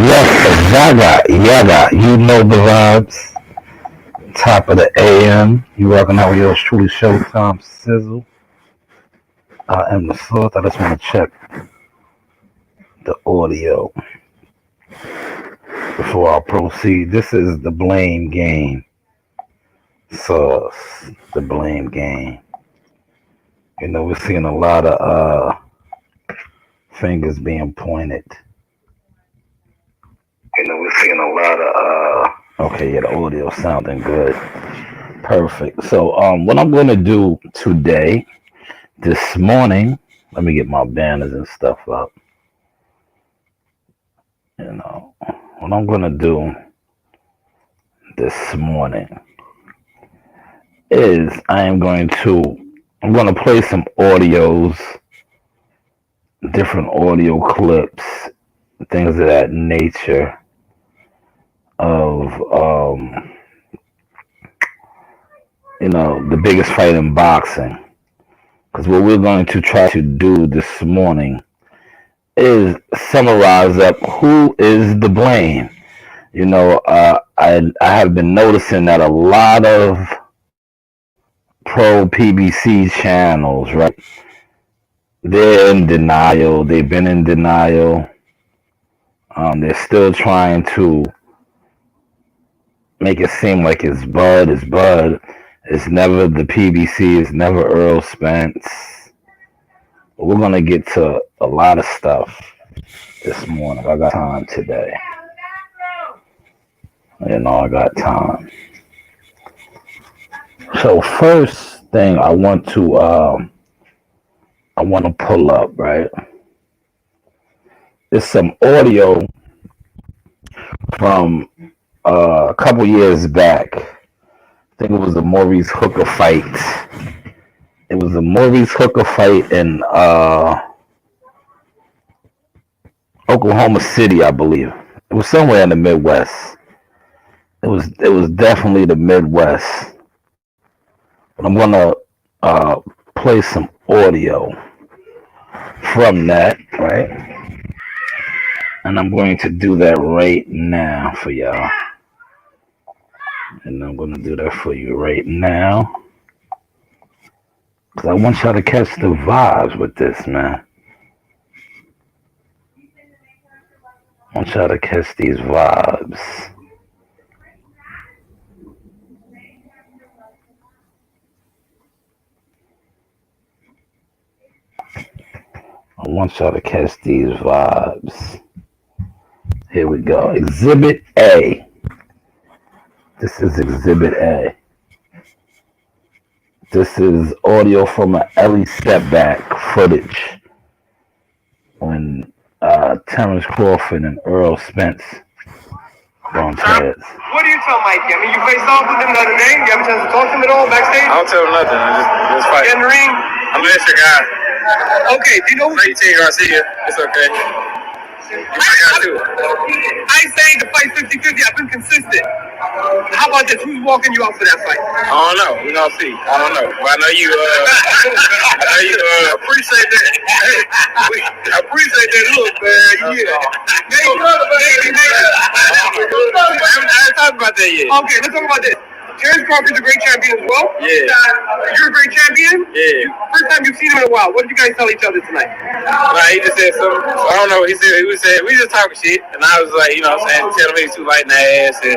Yes, Yaga, you know the vibes. Top of the AM. You rocking out with yours truly, Showtime Sizzle. I am the source. I just want to check the audio before I proceed. This is the blame game. Sauce, the blame game. You know, we're seeing a lot of fingers being pointed. Okay, yeah, the audio sounding good. Perfect. So what I'm gonna do today, this morning, let me get my banners and stuff up. You know, what I'm gonna do this morning is I'm gonna play some audios, different audio clips, things of that nature of the biggest fight in boxing. Because what we're going to try to do this morning is summarize up who is the blame. I have been noticing that a lot of pro PBC channels, right? They're in denial. They've been in denial. They're still trying to make it seem like it's Bud. It's never the PBC. It's never Earl Spence. We're going to get to a lot of stuff this morning. I got time today. I got time. So first thing I want to pull up, right? It's some audio from a couple years back. I think it was the Maurice Hooker fight. It was the Maurice Hooker fight in Oklahoma City, I believe. It was somewhere in the Midwest. It was definitely the Midwest. But I'm gonna play some audio from that, right? And I'm going to do that right now for y'all. And I'm going to do that for you right now. Because I want y'all to catch the vibes with this, man. I want y'all to catch these vibes. I want y'all to catch these vibes. Here we go. Exhibit A. This is Exhibit A. This is audio from an Ellie step back footage when Terrence Crawford and Earl Spence bumped heads. What do you tell Mikey? I mean, you faced off with him the other day. You have a chance to talk to him at all backstage? I don't tell him nothing. I just fight. Get in the ring? I'm an extra guy. Okay, do you know who? Garcia. It's okay. You my guy too. I ain't saying the fight 50-50. I've been consistent. How about this? Who's walking you out for that fight? I don't know. We're gonna see. I don't know. But I know you. Appreciate that. Hey, I appreciate that look, man. Yeah. I haven't talked about that yet. Okay, let's talk about this. Terrence Crawford's a great champion as well. Yeah. You're a great champion? Yeah. First time you've seen him in a while. What did you guys tell each other tonight? He just said something. So I don't know. He said, we just talking shit. And I was like, what I'm saying, tell him he's too light in the ass and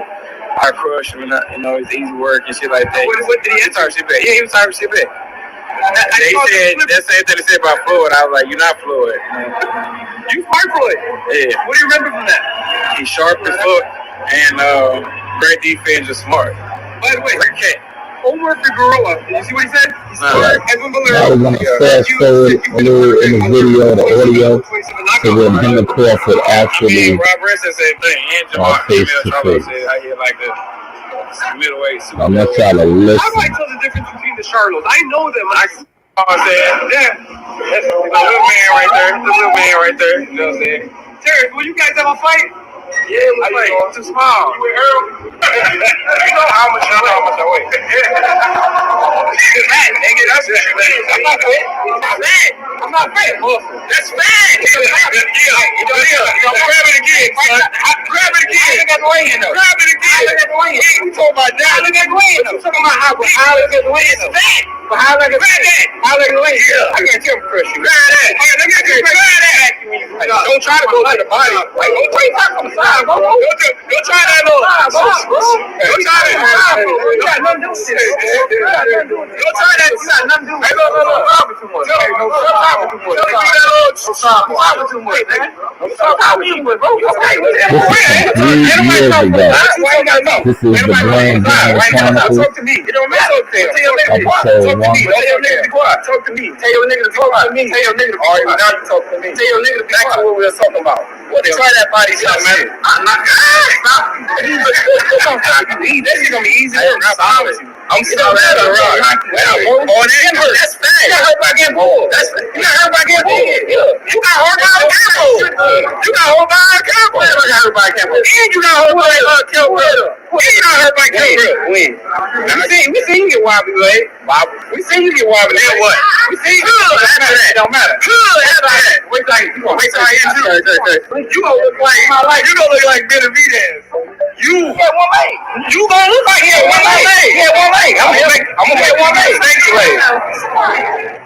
I crush him and, it's easy work and shit like that. What did he talk shit back? Yeah, he was talking shit back. He said, that same thing he said about Floyd. I was like, you're not Floyd. You smart Floyd? Yeah. What do you remember from that? He's sharp as fuck and great defense and smart. By the way, Omar Figueroa, did you see what he said? He said, Edwin I was going to fast forward a little in the video, the audio, to when him and Crawford actually Rob Rest said the same thing. And Jamal face to face. I hear like the middleweight. I want y'all to listen. How do I tell the difference between the Charlots? I know them. I said, yeah, that's the little man right there. The little man right there. You know what I'm saying? Terrence, will you guys have a fight? Yeah, we fight. Too small. You with Earl? You know how much I weigh. Fat, nigga. That's what you mean. I'm not fat. I'm not fat. That's fat. I'm grab it again, son. Glenn though. Grab it again. Look at Glenn. You talking about that? Look at Glenn though. You talking about how look at Glenn though. But how look at that? How look at Glenn? Yeah. I got him crush you. Grab that. Look at that. Don't try to go to the body. Like, don't try from the side, bro. Don't try that little. Don't try that. You got nothing to do with this. Don't try that. You got nothing to do with it. Stop too much. Stop too much. Stop too much, man. Stop too much, bro. This is the Blame Game Chronicles. Talk to me. It don't matter. Tell your nigga to talk to me. Tell your nigga to talk to me. Tell your nigga to talk to me. All right, now you talk to me. Tell your nigga to back to what we were talking about. Try that body shot, man. I'm not. This is gonna be easy. I'm still there. That's fast. You got hurt by getting pulled. You got hurt by getting pulled. You got hurt by a camel. You got hurt by a camel. You got hurt by a camel. And you got hurt by a camel. And you got hurt by a camel. When? We seen you get wobbly, leg. We seen you get wobbly. Then what? We seen you. It don't matter. Wait till I get you gonna look like Benavidez. You got one leg. You gonna look like he had one leg. He had one leg. I'm gonna bet one leg. Thank you, leg.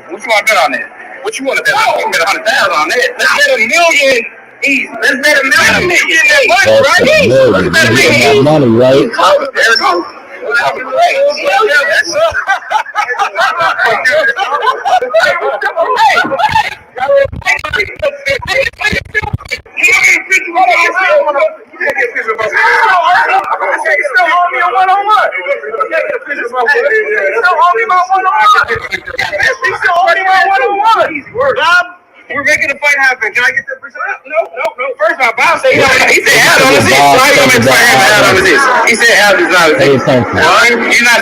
What you want to bet on that? What you want to bet on? You can bet 100,000 on that. Let's bet $1 million easy. Let's bet $1 million. You getting that money, right? Let's bet $1 million. Money, right? There it goes. We're making the fight happen. Can I get that percent? No. First of all, Bob said he said half on his hit. So how you gonna make the fight happen half on his hit? He said half is not his hit.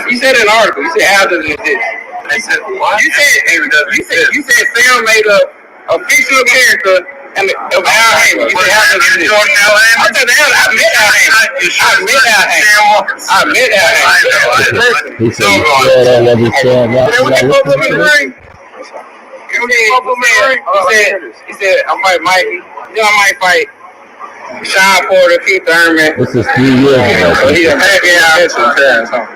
You said in the article. You said half doesn't exist. I said what? You said Sam made a fictional character of Al Heyman. You said half doesn't exist. I said I met Al Heyman. He said you said that. He said I might fight Sean Porter, Keith Thurman. This is 3 years ago. So he's a happy out sometimes. I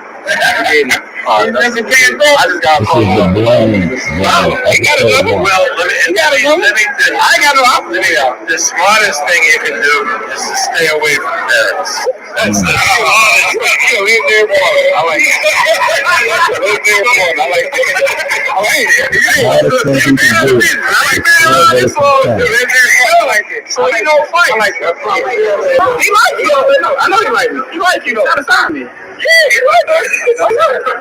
just got this is the Blame Game. I got no opportunity. The smartest thing you can do is to stay away from parents. That's the smartest thing. Live there, boy. I like it. Live there, boy. I like it. I like it. So he don't fight. I like that. He like you. I know he like me. He like you though. Satisfy me. Yeah, he like that.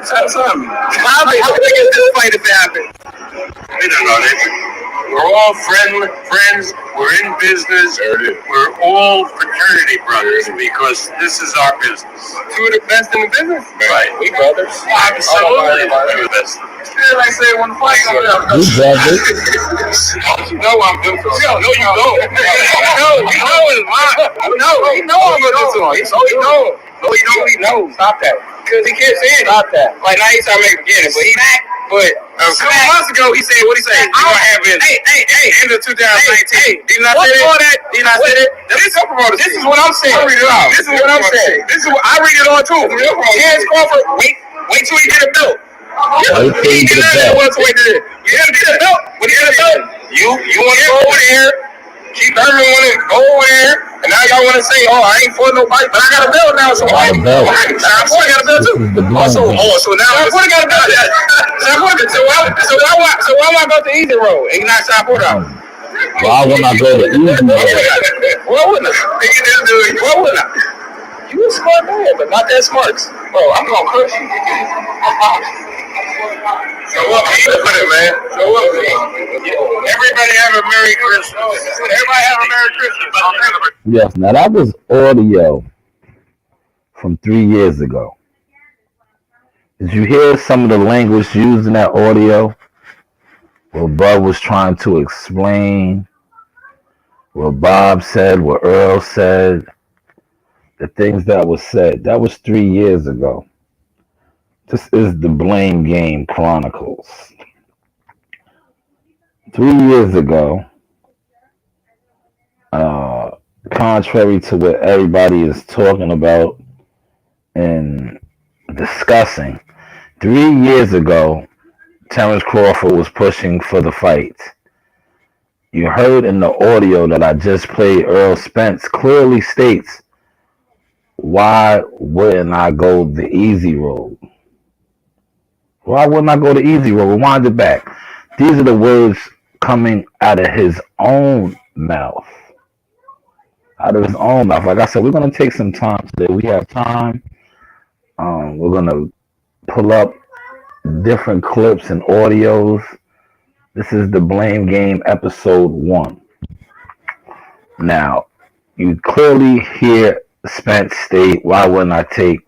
Satisfy me. How big is this fight if it happens? We don't know that. We're all friends. We're in business. We're all fraternity brothers because this is our business. Two of the best in the business? Right. We brothers. Absolutely. Two of the best. Still, like say when the fight comes up. You brothers. You know I'm good for him. No, you don't. You know it's mine. You know I'm good for him. He knows. No, he knows. Stop that. Because he kept saying stop that. Like now he's trying to make a beginning, but a couple months ago he said what he said. He's gonna have it end of 2019. Did not say that. This is what I'm saying. I read it out. This is what I'm saying. This is what I read it all too. Shanewz Crawford, wait till he get a belt. He get a belt. You gotta get a belt. When he get a belt, you want to go over there. Keith Thurman want to go over there, and now y'all want to say, "Oh, I ain't for nobody," but I got a belt now. So I got a belt too. So now Sean Porter got a belt. So why am I go the easy road and not Sean Porter? Why would I go to easy road? Why wouldn't I? You a smart man, but not that smart. Bro, I'm gonna crush you. So what, man? Everybody have a Merry Christmas. Yes, now that was audio from 3 years ago. Did you hear some of the language used in that audio? Where Bud was trying to explain what Bob said, what Earl said, the things that was said. That was 3 years ago. This is the Blame Game Chronicles. 3 years ago, contrary to what everybody is talking about and discussing, 3 years ago, Terrence Crawford was pushing for the fight. You heard in the audio that I just played, Earl Spence clearly states, why wouldn't I go the easy road? Why wouldn't I go the easy road? Rewind it back. These are the words coming out of his own mouth. Out of his own mouth. Like I said, we're going to take some time today. We have time. We're going to pull up different clips and audios. This is the Blame Game episode 1. Now, you clearly hear Spence state, why wouldn't I take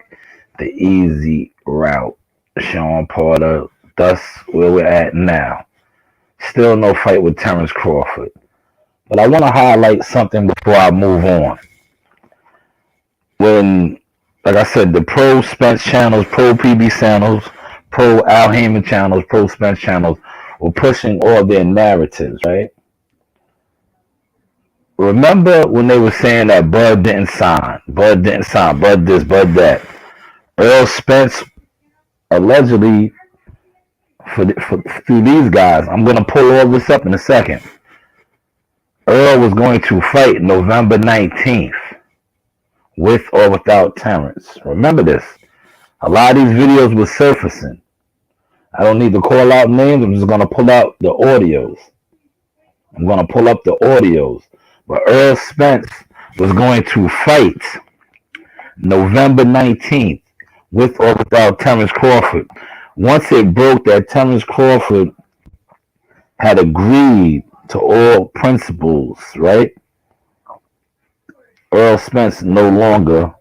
the easy route? Sean Porter, thus where we're at now. Still no fight with Terrence Crawford. But I want to highlight something before I move on. When, like I said, the pro Spence channels, pro PBC channels, pro Al Heyman channels, pro Spence channels were pushing all their narratives, right? Remember when they were saying that Bud didn't sign, Bud this, Bud that. Earl Spence allegedly, through these guys, I'm going to pull all this up in a second. Earl was going to fight November 19th with or without Terrence. Remember this. A lot of these videos were surfacing. I don't need to call out names. I'm just going to pull out the audios. But Earl Spence was going to fight November 19th with or without Terrence Crawford. Once it broke that Terrence Crawford had agreed to all principles, right? Earl Spence no longer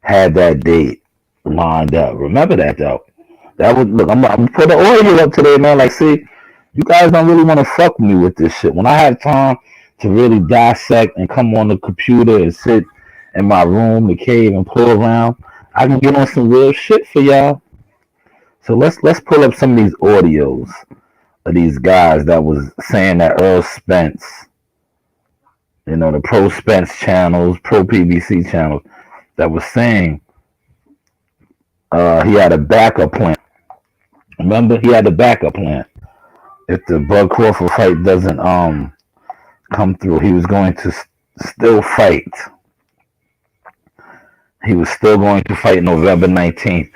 had that date lined up. Remember that, though. That was, look, I'm gonna put the audio up today, man. Like, see, you guys don't really want to fuck with me with this shit. When I have time to really dissect and come on the computer and sit in my room, the cave, and pull around, I can get on some real shit for y'all. So let's pull up some of these audios of these guys that was saying that Earl Spence, you know, the pro Spence channels, pro PBC channels, that was saying he had a backup plan. Remember, he had a backup plan. If the Bud Crawford fight doesn't come through, he was going to still fight. He was still going to fight November 19th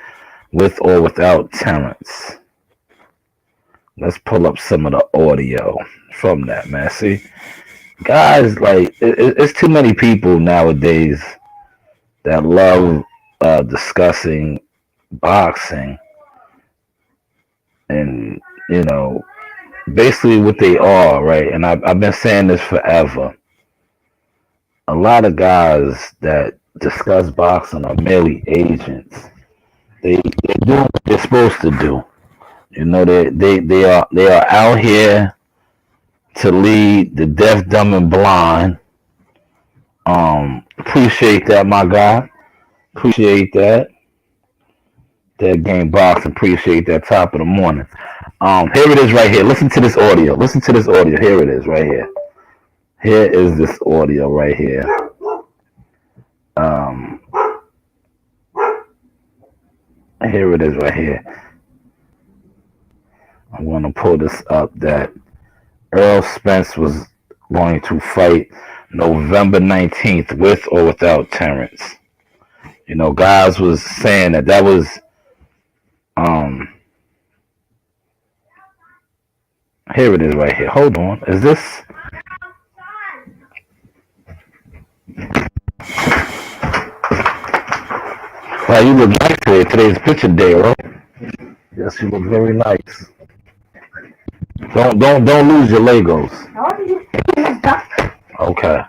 with or without Terrence. Let's pull up some of the audio from that, man. See, guys, like, it's too many people nowadays that love discussing boxing and, you know, basically what they are, right? And I've been saying this forever. A lot of guys that discuss boxing are merely agents. They're doing what they're supposed to do. You know, they are out here to lead the deaf, dumb, and blind. Appreciate that, my guy. Appreciate that. That game box. Appreciate that top of the morning. Here it is right here. Listen to this audio. Here it is right here. Here is this audio right here. Here it is right here. I'm going to pull this up that Earl Spence was going to fight November 19th with or without Terrence. You know, guys was saying that was here it is right here. Hold on. Is this? Wow, you look nice today. Today's picture day, right? Yes, you look very nice. Don't lose your Legos. Okay.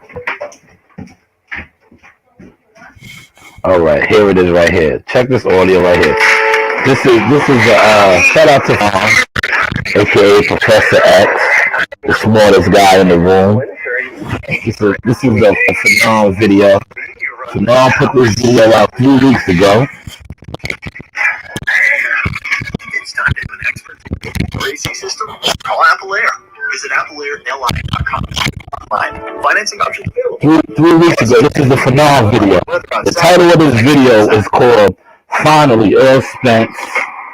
All right, here it is right here. Check this audio right here. This is a shout out to aka Professor X, the smartest guy in the room. This is a Phenom video. Phenom put this video out 3 weeks ago. It's time to an expert for AC system. Call Apple Air. Visit AppleAirLI.com. Online. Financing options available. 3 weeks ago. This is the Phenom video. The title of this video is called "Finally, Earl Spence."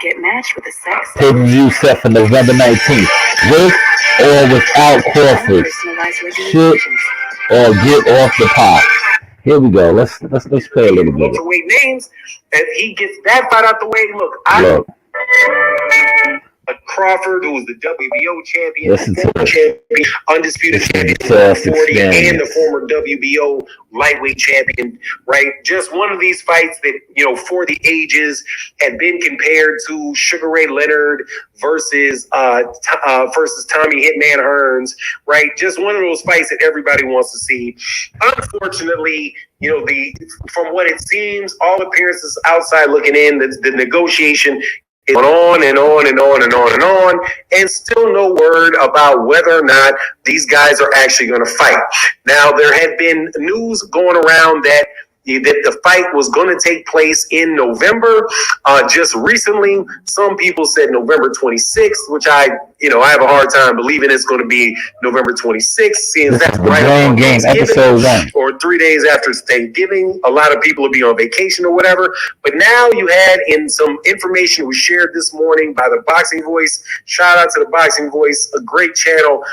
Get matched with a sex Pay-per-view set for November 19th. With or without Crawford. Shit or get off the pot. Here we go. Let's play a little bit. Welterweight names, and he gets that fight out the way. Look. Bud Crawford, who was the WBO champion, Listen to this. undisputed champion, 40, and the former WBO lightweight champion, right? Just one of these fights that, for the ages had been compared to Sugar Ray Leonard versus Tommy Hitman Hearns, right? Just one of those fights that everybody wants to see. Unfortunately, from what it seems, all appearances outside looking in, the negotiation is on and on and on and on and on, and still no word about whether or not these guys are actually going to fight. Now, there had been news going around that the fight was going to take place in November. Just recently, some people said November 26th, which I have a hard time believing it's going to be November 26th, seeing that's right on Thanksgiving or 3 days after Thanksgiving. A lot of people will be on vacation or whatever. But now you had some information was shared this morning by the Boxing Voice. Shout out to the Boxing Voice, a great channel.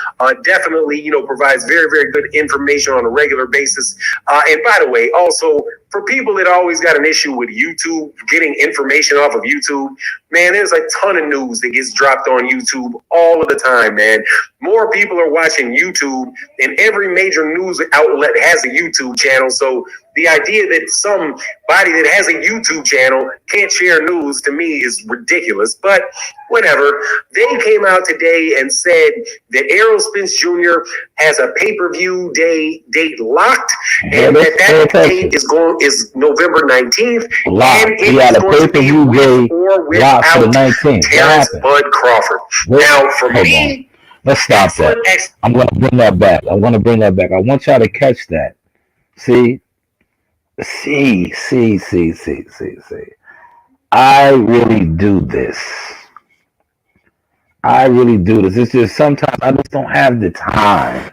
Definitely, provides very, very good information on a regular basis. And by the way, also, for people that always got an issue with YouTube, getting information off of YouTube, man, there's a ton of news that gets dropped on YouTube all of the time, man. More people are watching YouTube, and every major news outlet has a YouTube channel. So the idea that somebody that has a YouTube channel can't share news, to me, is ridiculous. But whatever. They came out today and said that Errol Spence Jr. has a pay-per-view date locked, and that date is November 19th. Locked. And he had a pay-per-view date locked for the 19th. Terrence Bud Crawford. Now, for me, let's stop that. I'm going to bring that back. I want y'all to catch that. See. I really do this. It's just sometimes I just don't have the time.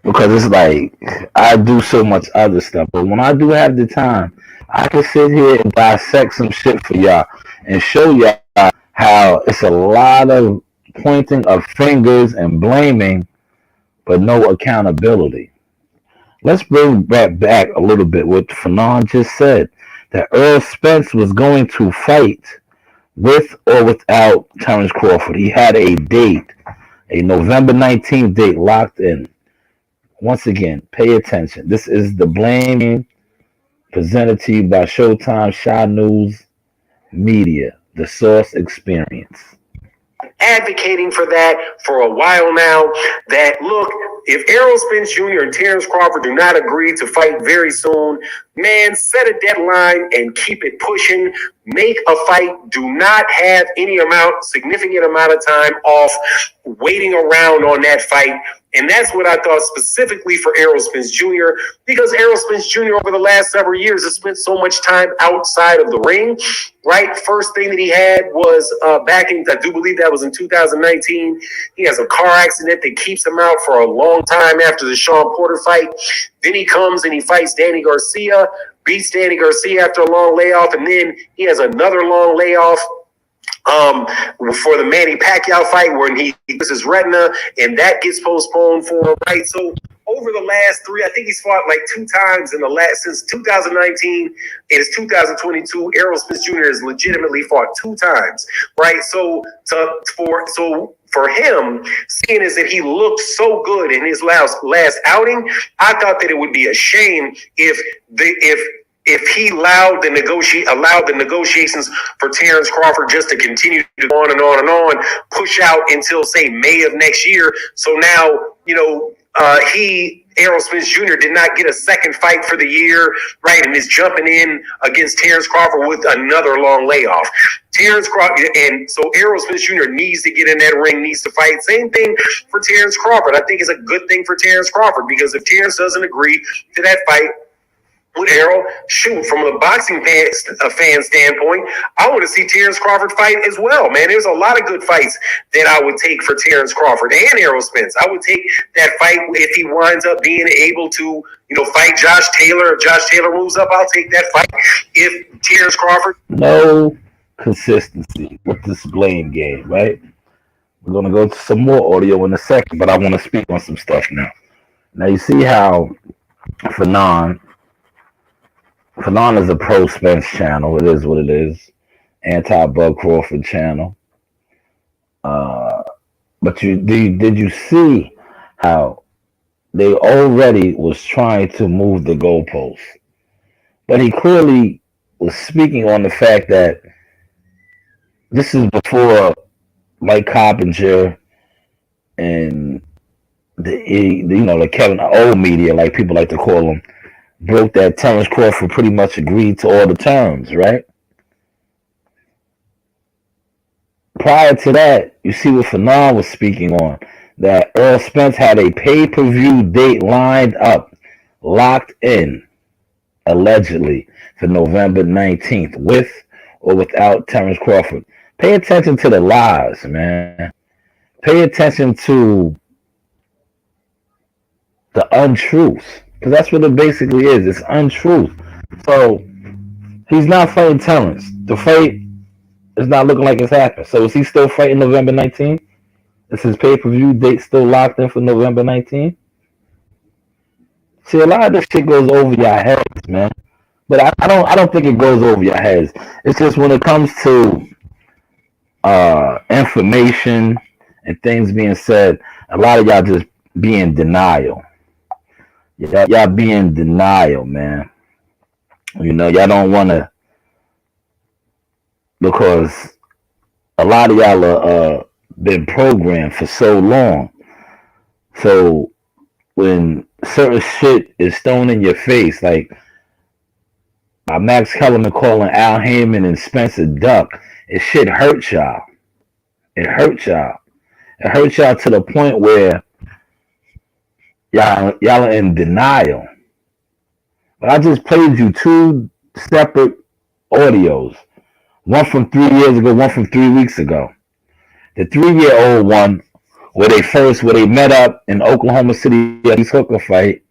Because it's like I do so much other stuff. But when I do have the time, I can sit here and dissect some shit for y'all and show y'all how it's a lot of pointing of fingers and blaming, but no accountability. Let's bring that back a little bit. What Phenom just said, that Earl Spence was going to fight with or without Terrence Crawford. He had a date, a November 19th date locked in. Once again, pay attention. This is the blame presented to you by Showtime, Shanewz Media, the Source Experience. Advocating for that for a while now, that look, if Errol Spence Jr. and Terrence Crawford do not agree to fight very soon, man, set a deadline and keep it pushing. Make a fight. Do not have any significant amount of time off waiting around on that fight. And that's what I thought specifically for Errol Spence Jr., because Errol Spence Jr. over the last several years has spent so much time outside of the ring, right? First thing that he had was back in, I do believe that was in 2019. He has a car accident that keeps him out for a long time after the Sean Porter fight. Then he comes and he fights Danny Garcia, beats Danny Garcia after a long layoff, and then he has another long layoff for the Manny Pacquiao fight where he puts his retina and that gets postponed for him, right? So over the last I think he's fought like 2 times since 2019. It's 2022. Errol Spence Jr. has legitimately fought 2 times, right? So for him, seeing as that he looked so good in his last outing, I thought that it would be a shame if he allowed the negotiations for Terrence Crawford just to continue to go on and on and on, push out until, say, May of next year. So now, Errol Spence Jr. did not get a second fight for the year, right? And is jumping in against Terrence Crawford with another long layoff. Terrence Crawford, and so Errol Spence Jr. needs to get in that ring, needs to fight. Same thing for Terrence Crawford. I think it's a good thing for Terrence Crawford, because if Terrence doesn't agree to that fight, with Errol. Shoot, from a boxing fan standpoint, I want to see Terrence Crawford fight as well, man. There's a lot of good fights that I would take for Terrence Crawford and Errol Spence. I would take that fight if he winds up being able to, fight Josh Taylor. If Josh Taylor moves up, I'll take that fight. If Terrence Crawford. No consistency with this blame game, right? We're going to go to some more audio in a second, but I want to speak on some stuff now. Now, you see how Fanon is a pro Spence channel. It is what it is. Anti-Bud Crawford channel. But did you see how they already was trying to move the goalposts? But he clearly was speaking on the fact that this is before Mike Coppinger and the Kevin old media, like people like to call them, broke that Terrence Crawford pretty much agreed to all the terms, right? Prior to that, you see what Fanon was speaking on, that Errol Spence had a pay-per-view date lined up, locked in, allegedly, for November 19th, with or without Terrence Crawford. Pay attention to the lies, man. Pay attention to the untruth, because that's what it basically is. It's untruth. So he's not fighting Terrence. The fight is not looking like it's happened. So is he still fighting November 19th? Is his pay-per-view date still locked in for November 19th? See, a lot of this shit goes over your heads, man. But I don't think it goes over your heads. It's just when it comes to information and things being said, a lot of y'all just be in denial. Y'all be in denial, man. Y'all don't want to, because a lot of y'all are been programmed for so long. So when certain shit is thrown in your face, like Max Kellerman calling Al Heyman and Spencer Duck, it shit hurts y'all. It hurts y'all. It hurts y'all to the point where y'all are in denial. But I just played you two separate audios. One from 3 years ago, one from 3 weeks ago. The 3-year-old one, where they met up in Oklahoma City at this hooker fight,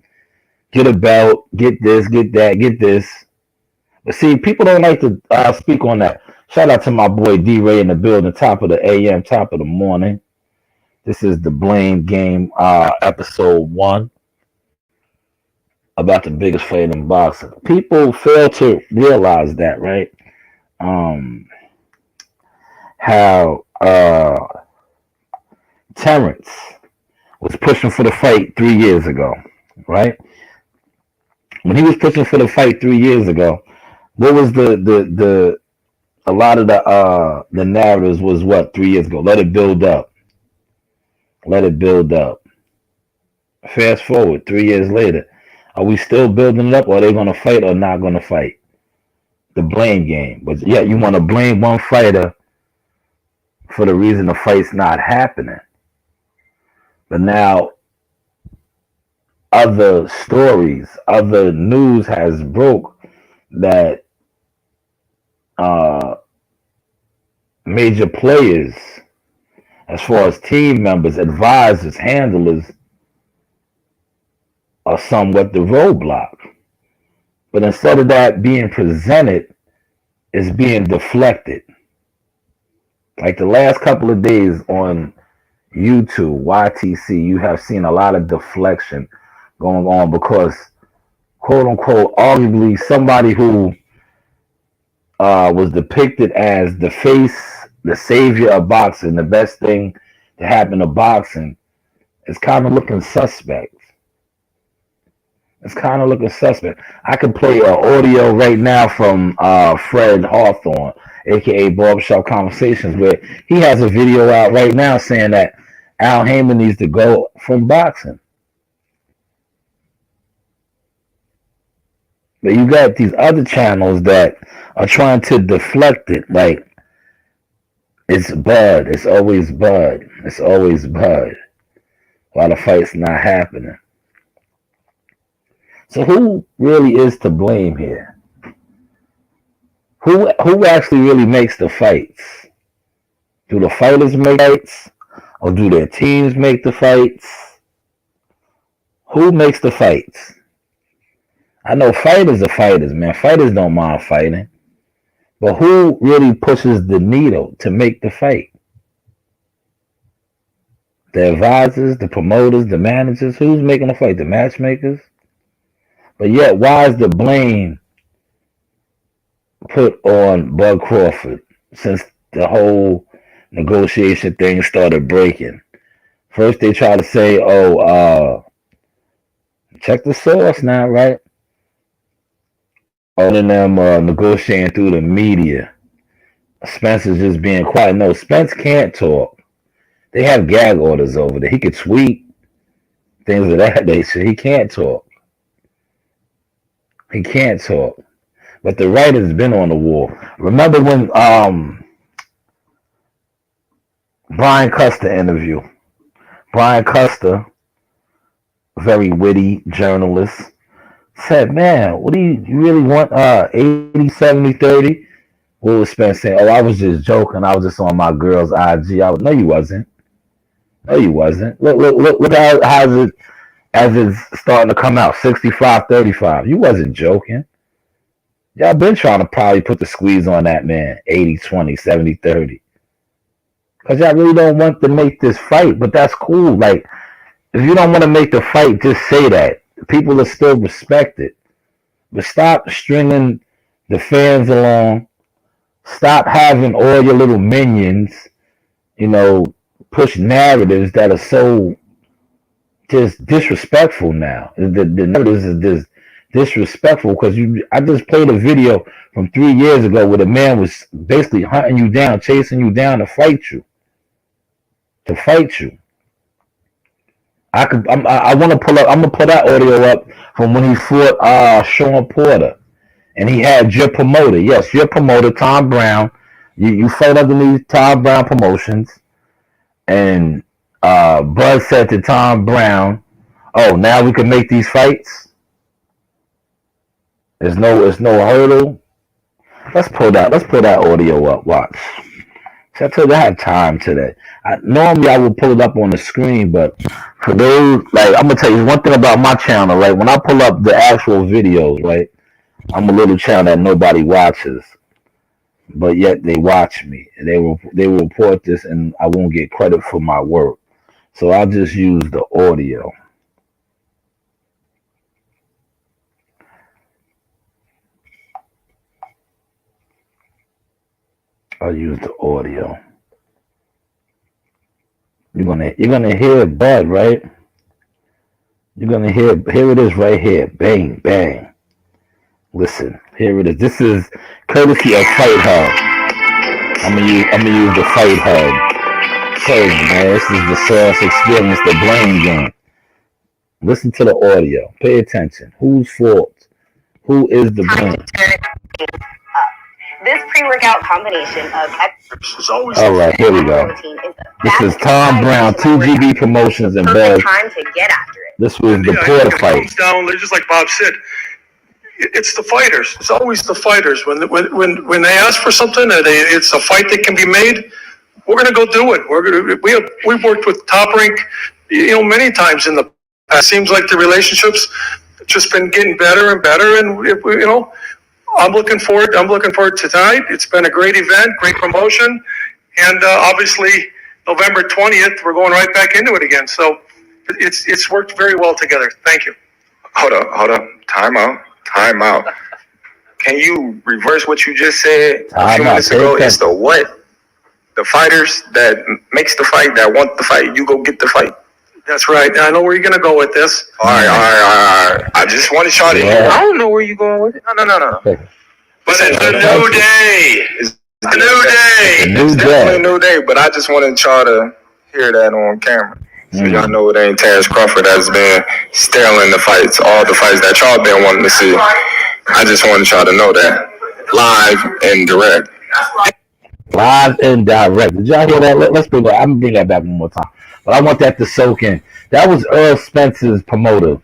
get a belt, get this, get that, get this. But see, people don't like to speak on that. Shout out to my boy D-Ray in the building, top of the AM, top of the morning. This is the Blame Game, episode 1, about the biggest fight in boxing. People fail to realize that, right? How Terrence was pushing for the fight 3 years ago, right? When he was pushing for the fight 3 years ago, what was a lot of the narratives was what 3 years ago? Let it build up. Let it build up. Fast forward 3 years later, are we still building it up, or are they going to fight or not going to fight? The blame game. But yeah, you want to blame one fighter for the reason the fight's not happening. But now other stories, other news has broke that major players, as far as team members, advisors, handlers, are somewhat the roadblock. But instead of that being presented, it's being deflected. Like the last couple of days on YouTube, YTC, you have seen a lot of deflection going on because, quote unquote, arguably somebody who was depicted as the face, the savior of boxing, the best thing to happen to boxing, is kind of looking suspect. It's kind of looking suspect. I could play an audio right now from Fred Hawthorne, aka Barbershop Conversations, where he has a video out right now saying that Al Heyman needs to go from boxing. But you got these other channels that are trying to deflect it, like it's Bud, it's always Bud, it's always Bud, while the fight's not happening. So who really is to blame here? Who actually really makes the fights? Do the fighters make fights? Or do their teams make the fights? Who makes the fights? I know fighters are fighters, man. Fighters don't mind fighting. But who really pushes the needle to make the fight? The advisors, the promoters, the managers? Who's making the fight? The matchmakers? But yet, why is the blame put on Bud Crawford since the whole negotiation thing started breaking? First, they try to say, check the source now, right? All of them negotiating through the media. Spence is just being quiet. No, Spence can't talk. They have gag orders over there. He could tweet, things of that nature. He can't talk. He can't talk. But the writer's been on the wall. Remember when Brian Custer interview? Brian Custer, very witty journalist, said, man, what do you really want 80, 70, 30? What was Spence saying? Oh, I was just joking. I was just on my girl's IG. No, you wasn't. No, you wasn't. Look how's it as it's starting to come out, 65-35. You wasn't joking. Y'all been trying to probably put the squeeze on that man, 80-20, 70-30. Because y'all really don't want to make this fight, but that's cool. Like, if you don't want to make the fight, just say that. People will still respect it. But stop stringing the fans along. Stop having all your little minions, push narratives that are so just disrespectful now. The narratives is just disrespectful because I just played a video from 3 years ago where the man was basically hunting you down, chasing you down to fight you. I want to pull up. I'm gonna pull that audio up from when he fought Sean Porter, and he had your promoter. Yes, your promoter, Tom Brown. You fought underneath Tom Brown Promotions, and Bud said to Tom Brown, "Oh, now we can make these fights. There's no hurdle. Let's pull that audio up. Watch." So I told you I had time today. Normally I would pull it up on the screen, but for those, like, I'm gonna tell you one thing about my channel, right? When I pull up the actual videos, right, I'm a little channel that nobody watches, but yet they watch me, and they will report this, and I won't get credit for my work. So I'll just use the audio. I'll use the audio. You're gonna hear Bud, right? You're gonna here it is right here. Bang, bang. Listen, here it is. This is courtesy of Fight Hub. I'm gonna use the Fight Hub. Crazy, man. This is the source experience, the blame game. Listen to the audio. Pay attention. Whose fault? Who is the blame? This pre-workout combination of all right, here we go. This is Tom Brown, 2GB Promotions and Bud. Time to get after it. This was the Porter fight. Down, they're just like Bob said. It's the fighters. It's always the fighters. When they ask for something and it's a fight that can be made, we're gonna go do it. We've worked with Top Rank, many times in the past. It seems like the relationships just been getting better and better, and I'm looking forward to tonight. It's been a great event, great promotion, and obviously November 20th, we're going right back into it again. So it's worked very well together. Thank you. Hold up. Time out. Can you reverse what you just said a few minutes ago? It's the what? The fighters that makes the fight, that want the fight. You go get the fight. That's right. I know where you're going to go with this. All right. I just want to try to hear. I don't know where you're going with it. No. But it's a new day. It's a new day. It's definitely a new day, but I just want to try to hear that on camera. So y'all know it ain't Terrence Crawford that's been stealing the fights, all the fights that y'all been wanting to see. I just want to try to know that. Live and direct. Live and direct. Did y'all hear that? Let's bring that. I'm going to bring that back one more time. But I want that to soak in. That was Earl Spence's promoter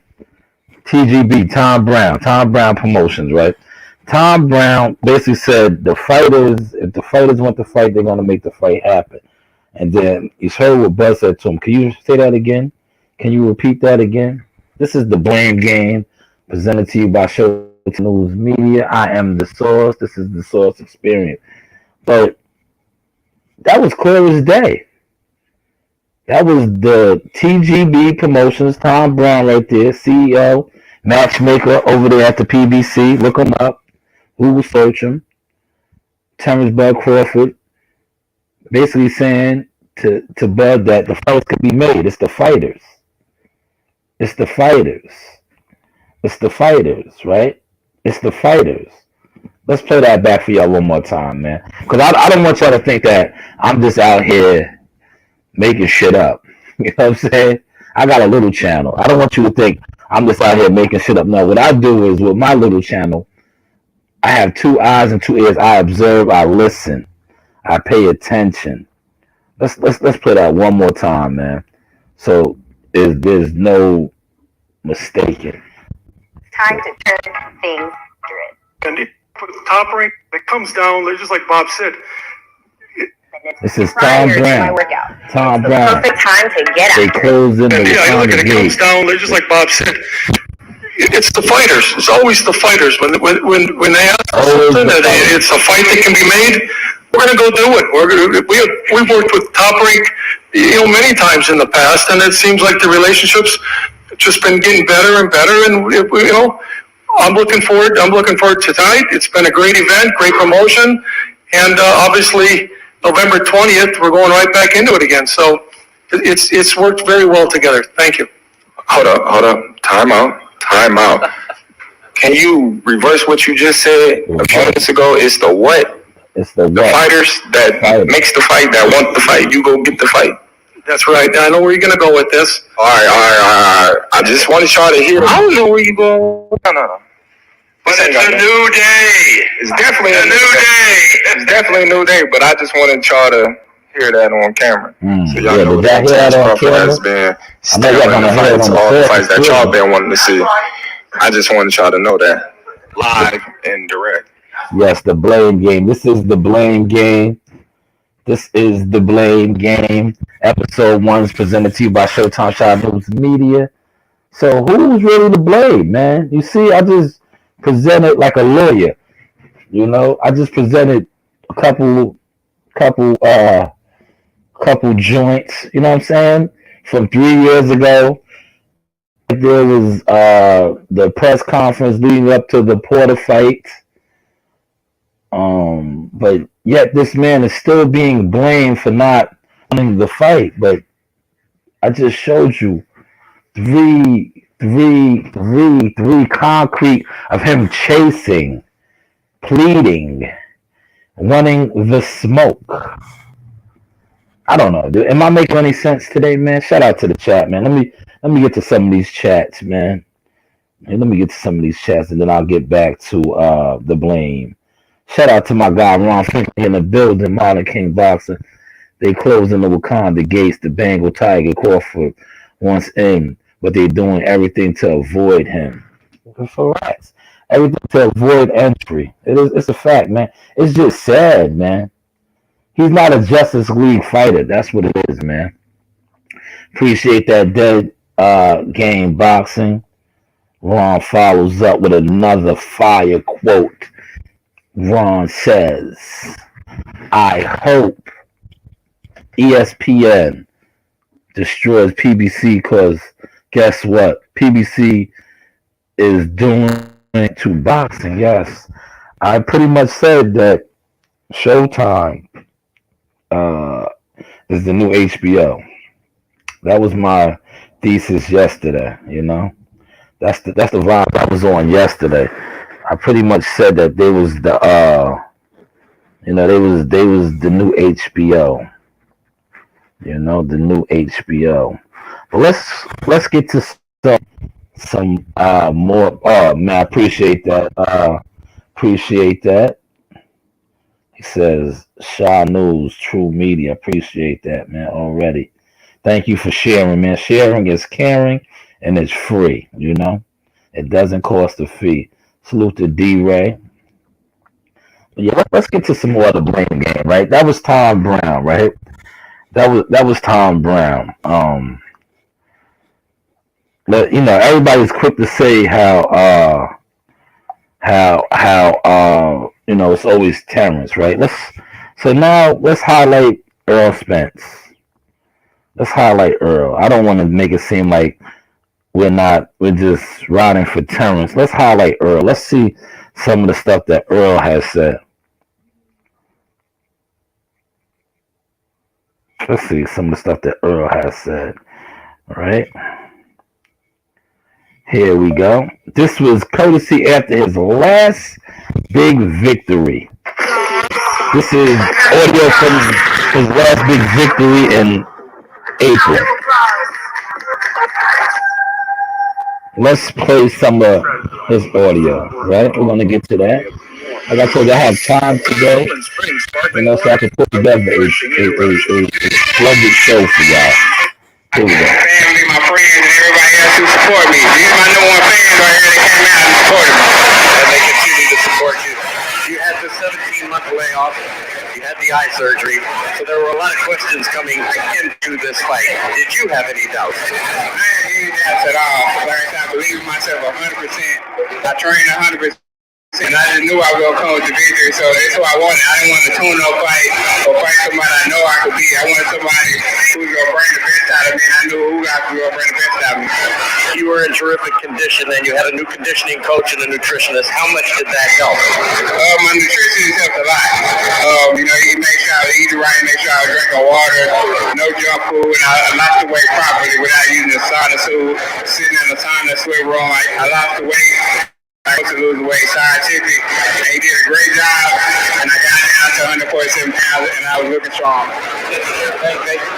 TGB, Tom Brown Promotions, right? Tom Brown basically said if the fighters want to fight, they're gonna make the fight happen. And then you heard what Bud said to him. Can you say that again? Can you repeat that again? This is the Blame Game, presented to you by Shanewz Media. I am the source. This is the source experience. But that was clear as day. That was the TGB Promotions, Tom Brown right there, CEO, matchmaker over there at the PBC. Look him up. Google search him. Terrence Bud Crawford basically saying to Bud that the fights could be made. It's the fighters. It's the fighters. It's the fighters, right? It's the fighters. Let's play that back for y'all one more time, man. Because I don't want y'all to think that I'm just out here making shit up. You know what I'm saying? I got a little channel. I don't want you to think I'm just out here making shit up. No, what I do is with my little channel, I have 2 eyes and 2 ears. I observe, I listen, I pay attention. Let's play that one more time, man. So there's no mistaking. Time to turn things accurate. And he put the top rank that comes down, they're just like Bob said. This is Prior Tom to my Brown. workout. Tom The Brown. perfect time to get They after it. close in the Yeah, look at it comes gate. down, they're just like Bob said. It's the fighters. It's always the fighters. When they ask for Always something, the fighters. it's a fight that can be made. We're gonna go do it. We've worked with Top Rank, many times in the past, and it seems like the relationships just been getting better and better. And I'm looking forward to tonight. It's been a great event, great promotion, and obviously November 20th, we're going right back into it again. So it's worked very well together. Thank you. Hold up. Time out. Can you reverse what you just said a few minutes ago? It's the what? It's the The what? fighters that makes the fight, that want the fight. You go get the fight. That's right. I know where you're gonna go with this. All right. I just wanted y'all to hear. I don't know where you go. No. But it's a new day. It's definitely a new day. It's definitely a new day, but I just wanted y'all to hear that on camera. So y'all know did y'all hear that on camera? has been I know y'all still in gonna the hear it fights, on the all the surface, fights that too. y'all been wanting to see. I just wanted y'all to know that live and direct. Yes, the Blame Game. This is the Blame Game. This is the Blame Game. Episode 1 is presented to you by Shanewz Media. So who's really to blame, man? You see, I just presented like a lawyer. I just presented a couple joints. You know what I'm saying? From 3 years ago, there was the press conference leading up to the Porter fight. But yet this man is still being blamed for not winning the fight. But I just showed you three concrete of him chasing, pleading, wanting the smoke. I don't know, dude. Am I making any sense today, man? Shout out to the chat, man. Let me get to some of these chats, man. Let me get to some of these chats, and then I'll get back to the blame. Shout out to my guy Ron Finkley in the building, Marlon King Boxer. They closing the Wakanda gates. The Bengal Tiger Crawford wants in, but they're doing everything to avoid him. For rats. Everything to avoid entry. It's a fact, man. It's just sad, man. He's not a Justice League fighter. That's what it is, man. Appreciate that dead game boxing. Ron follows up with another fire quote. Ron says, I hope ESPN destroys PBC because guess what? PBC is doing it to boxing. Yes. I pretty much said that Showtime is the new HBO. That was my thesis yesterday, That's the vibe I was on yesterday. I pretty much said that they was the they was the new HBO. The new HBO. But let's get to some more. Man, I appreciate that. Appreciate that. He says Shanewz True Media. Appreciate that, man. Already. Thank you for sharing, man. Sharing is caring and it's free. It doesn't cost a fee. Salute to D-Ray. Yeah, let's get to some more of the blame game, right? That was Tom Brown, right? That was Tom Brown. Everybody's quick to say how it's always Terrence, right? Let's highlight Earl Spence. Let's highlight Earl. I don't want to make it seem like we're just riding for Terrence. Let's highlight Earl. Let's see some of the stuff that Earl has said. Let's see some of the stuff that Earl has said. All right. Here we go. This was courtesy after his last big victory. This is audio from his last big victory in April. Let's play some of his audio, right? We're going to get to that. Like I told you, I have time today, so I can put together a splendid show for y'all. Here we go. Family, my friends, and everybody else who support me. These are my number one fans right here that came out and supported me. And they continue to support you. You had the 17-month layoff. You had the eye surgery. So there were a lot of questions coming into this fight. Did you have any doubts? I didn't have any doubts at all. Like I believe in myself 100%. I trained 100%. And I just knew I was going to come with the victory, so that's what I wanted. I didn't want to tune no fight or fight somebody I know I could beat. I wanted somebody who was going to bring the best out of me, and I knew who I was going to bring the best out of me. You were in terrific condition, and you had a new conditioning coach and a nutritionist. How much did that help? My nutritionist helped a lot. He made sure I was eating right, make sure I was drinking water, no junk food, and I lost the weight properly without using the sauna suit, sitting in the sauna, sweat room. I lost the weight. I was to lose weight scientific, and he did a great job, and I got down to 147 pounds, and I was looking strong.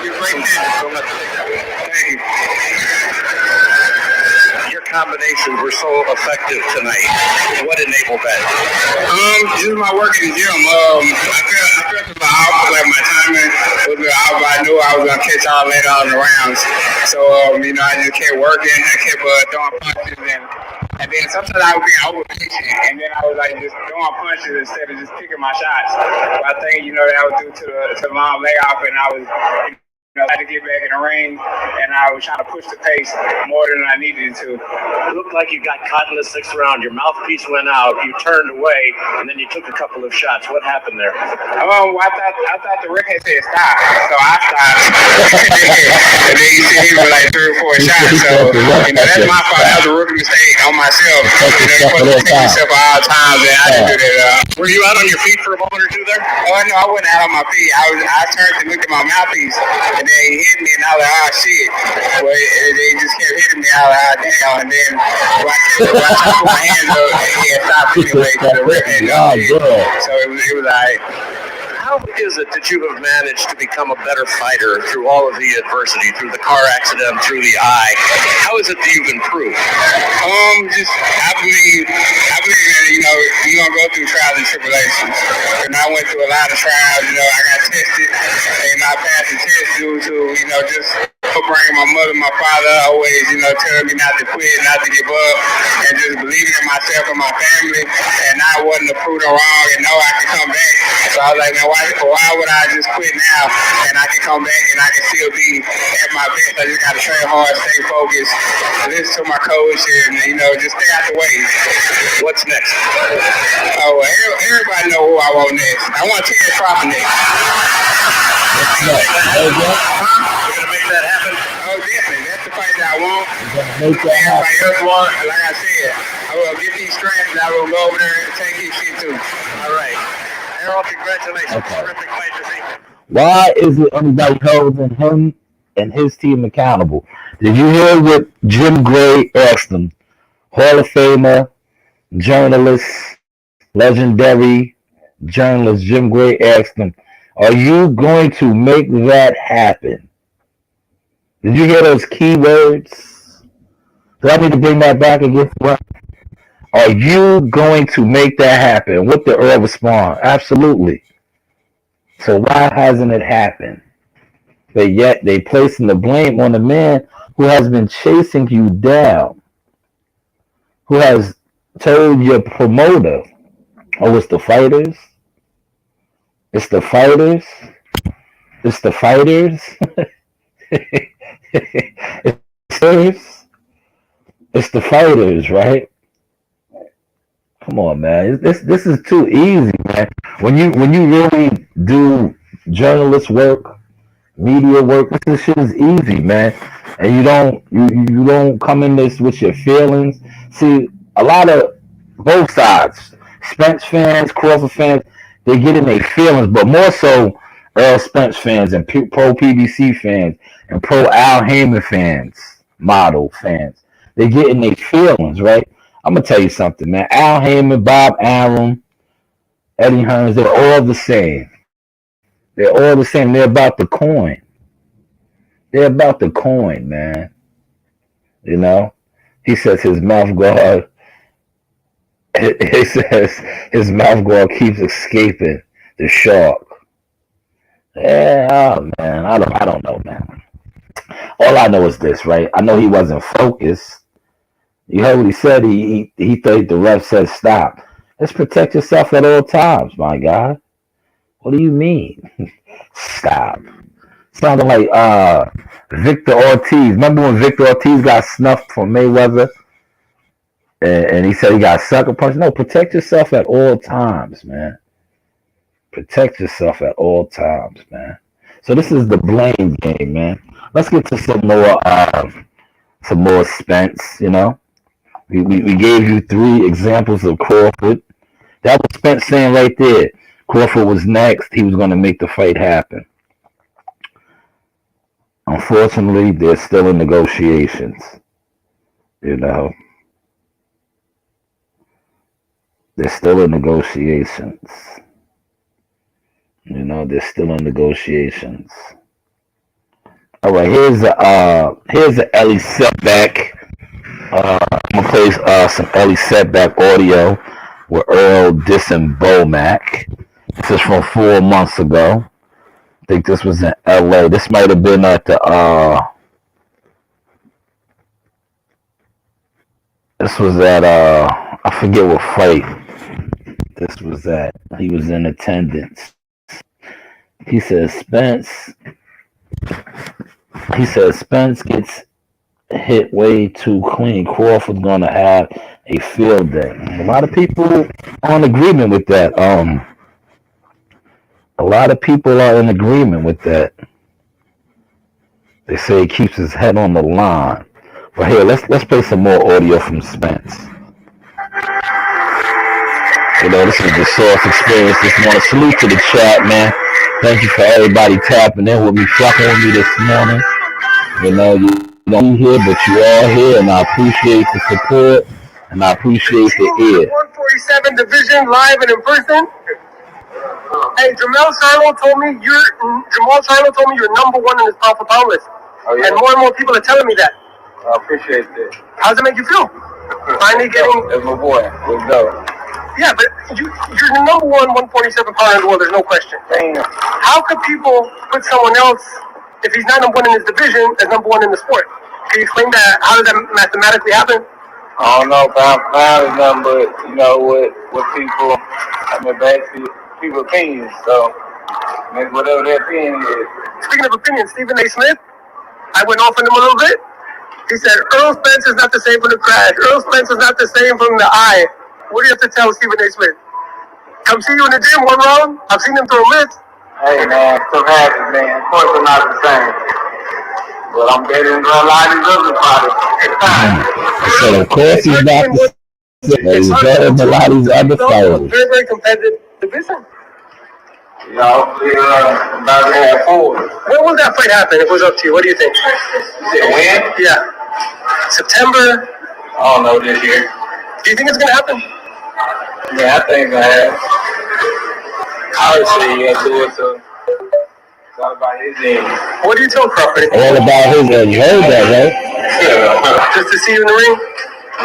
You're great. Thank you. Your combinations were so effective tonight. What enabled that? Just my work in the gym. I felt about off, like my timing was a bit off, but I knew I was gonna catch all that on the rounds. So I just kept working. I kept throwing punches and then sometimes I would be overpatient, and then I was like just throwing punches instead of just picking my shots. But I think that was due to the long layoff, and I was I had to get back in the ring, and I was trying to push the pace more than I needed to. It looked like you got caught in the 6th round. Your mouthpiece went out. You turned away, and then you took a couple of shots. What happened there? I thought the ref had said stop, so I stopped. And then you see him with like 3 or 4 shots. So that's my fault. That was a rookie mistake on myself. You're supposed to take yourself at all times, and I didn't do that. Were you out on your feet for a moment or two there? Oh no, I wasn't out on my feet. I turned to look at my mouthpiece. And then he hit me, and I was like, oh, shit. Well, they just kept hitting me. I was like, damn. And then when I put my hands up, he had stopped anyway because the ref had done it. So it was like, how is it that you have managed to become a better fighter through all of the adversity, through the car accident, through the eye? How is it that you've improved? I believe that, you're going to go through trials and tribulations. And I went through a lot of trials, I got tested, and I passed the test due to, just bringing my mother and my father always, telling me not to quit, not to give up, and just believing in myself and my family, and I wasn't to prove them wrong and know I could come back. So I was like, man, why would I just quit now and I can come back and I can still be at my best? I just got to train hard, stay focused, listen to my coach, and, just stay out the way. What's next? Oh, everybody know who I want next. I want Terrence Crawford next. You're going to make that happen? Oh, definitely. That's the fight that I want. Everybody else want, like I said, I will get these straps and I will go over there and take his shit too. All right. Errol, congratulations. Okay. Terrific fight this evening. Why is it everybody holding him and his team accountable? Did you hear what Jim Gray asked him? Hall of Famer, journalist, legendary journalist Jim Gray asked him, are you going to make that happen? Did you hear those key words? Do I need to bring that back again? What? Are you going to make that happen? What did Earl respond? Absolutely. So why hasn't it happened? But yet they placing the blame on the man who has been chasing you down. who has told your promoter, oh, it's the fighters? It's the fighters? It's the fighters? It's the fighters, right? Come on, man. This is too easy, man. When you really do journalist work, media work, this shit is easy, man. And you don't come in this with your feelings. See, a lot of both sides, Spence fans, Crawford fans, they get in their feelings, but more so Earl Spence fans and pro PBC fans and pro Al Heyman fans, model fans. They get in their feelings, right? I'm gonna tell you something, man. Al Heyman, Bob Arum, Eddie Hearns, they're all the same. They're all the same. They're about the coin. They're about the coin, man. You know? He says his mouth guard. He says his mouth guard keeps escaping the shark. Yeah, oh man, I don't know, man. All I know is this, right? I know he wasn't focused. You heard what he said. He thought the ref said stop. Let's protect yourself at all times, my guy. What do you mean? Stop. Sounding like Victor Ortiz. Remember when Victor Ortiz got snuffed from Mayweather? And he said he got sucker punched? No, protect yourself at all times, man. Protect yourself at all times, man. So this is the blame game, man. Let's get to some more Spence, you know. We gave you 3 examples of Crawford. That was Spence saying right there. Crawford was next. He was going to make the fight happen. Unfortunately, they're still in negotiations. You know. They're still in negotiations. You know, they're still in negotiations. All right, here's a Ellie setback. I'm gonna play some Ellie setback audio with Earl dissing Bomac. This is from 4 months ago. I think this was in LA. This might have been at the this was at I forget what fight this was at. He was in attendance. He says Spence gets hit way too clean. Crawford's gonna have a field day. A lot of people are in agreement with that. A lot of people are in agreement with that. They say he keeps his head on the line. But here, let's play some more audio from Spence. You know, this is the Source Experience. Just want to salute to the chat, man. Thank you for everybody tapping in with me, fucking with me this morning. You know, you don't be here, but you are here, and I appreciate the support, and I appreciate the ear. 147 division, live and in person. Hey, Jamal Charlo told me you're number 1 in his pound for pound list. Oh, yeah. And more people are telling me that. I appreciate that. How does it make you feel? Finally getting... That's my boy. Let's go. Yeah, but you're the number 1 147 pounder in the world, there's no question. Damn. How could people put someone else, if he's not number 1 in his division, as number 1 in the sport? Can you explain that? How does that mathematically happen? I don't know, pound for pound is nothing but, you know, what people, I mean, basically, people's opinions, so make whatever their opinion is. Speaking of opinions, Stephen A. Smith, I went off on him a little bit. He said, Earl Spence is not the same from the crash. Earl Spence is not the same from the eye. What do you have to tell Stephen A. Smith? Come see you in the gym 1 round. I've seen him throw mitts. Hey, man, stuff happens, man. Of course, they're not the same. But I'm better than a lot of these other fighters. So, of course, he's not the same. He's better than a lot of these other fighters. Very, very competitive division. You know, I'm about to have 4. When will that fight happen? It was up to you. What do you think? When? Yeah. September? I don't know this year. Do you think it's going to happen? Yeah, I think I have. Obviously, you have to do it, so it's all about his end. What do you tell Crawford? All about his end. You heard that, right? Yeah. Just to see you in the ring?